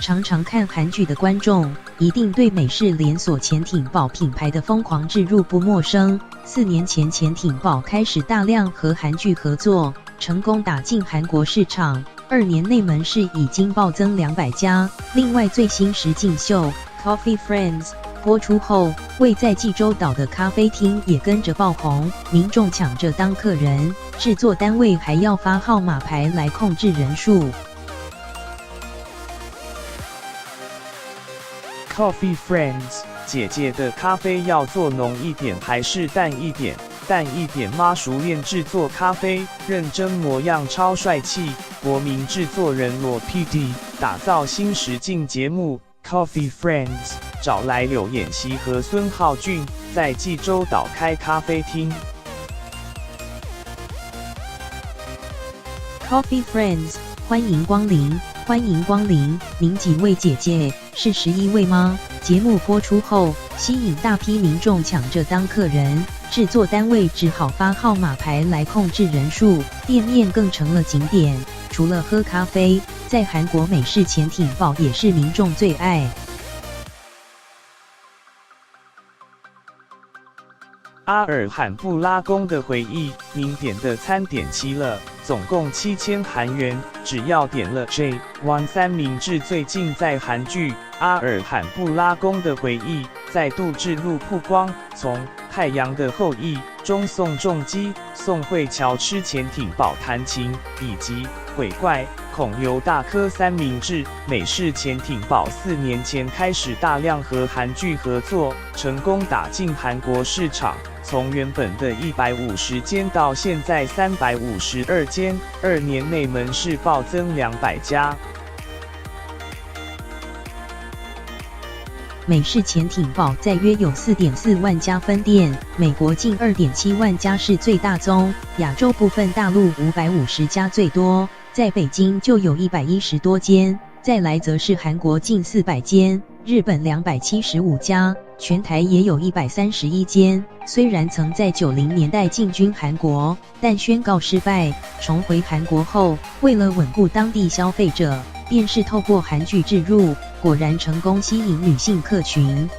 常常看韩剧的观众，一定对美式连锁潜艇堡品牌的疯狂置入不陌生。4年前，潜艇堡开始大量和韩剧合作，成功打进韩国市场。2年内门市已经暴增200家。另外，最新实境秀《Coffee Friends》播出后，位在济州岛的咖啡厅也跟着爆红，民众抢着当客人，制作单位还要发号码牌来控制人数。Coffee Friends， 姐姐的咖啡要做浓一点还是淡一点？淡一点吗？熟练制作咖啡，认真模样超帅气。国民制作人罗 PD 打造新实境节目 Coffee Friends， 找来柳衍熙和孙浩俊，在济州岛开咖啡厅。Coffee Friends， 欢迎光临，欢迎光临。您几位姐姐？是11位吗？节目播出后，吸引大批民众抢着当客人，制作单位只好发号码牌来控制人数，店面更成了景点。除了喝咖啡，在韩国美式潜艇堡也是民众最爱。阿尔罕布拉宫的回忆，您点的餐点齐了，总共7000韩元，只要点了 J1 三明治。最近在韩剧《阿尔罕布拉宫的回忆》再度置入曝光，从《太阳的后裔》中宋仲基、宋慧乔吃潜艇堡弹琴，以及鬼怪孔刘大颗三明治。美式潜艇堡4年前开始大量和韩剧合作，成功打进韩国市场。从原本的150间到现在352间，2年内门市暴增200家。美式潜艇堡在约有 4.4 万家分店，美国近 2.7 万家是最大宗，亚洲部分大陆550家最多，在北京就有110多间，再来则是韩国近400间，日本275家，全台也有131间。虽然曾在90年代进军韩国，但宣告失败。重回韩国后，为了稳固当地消费者，便是透过韩剧置入，果然成功吸引女性客群。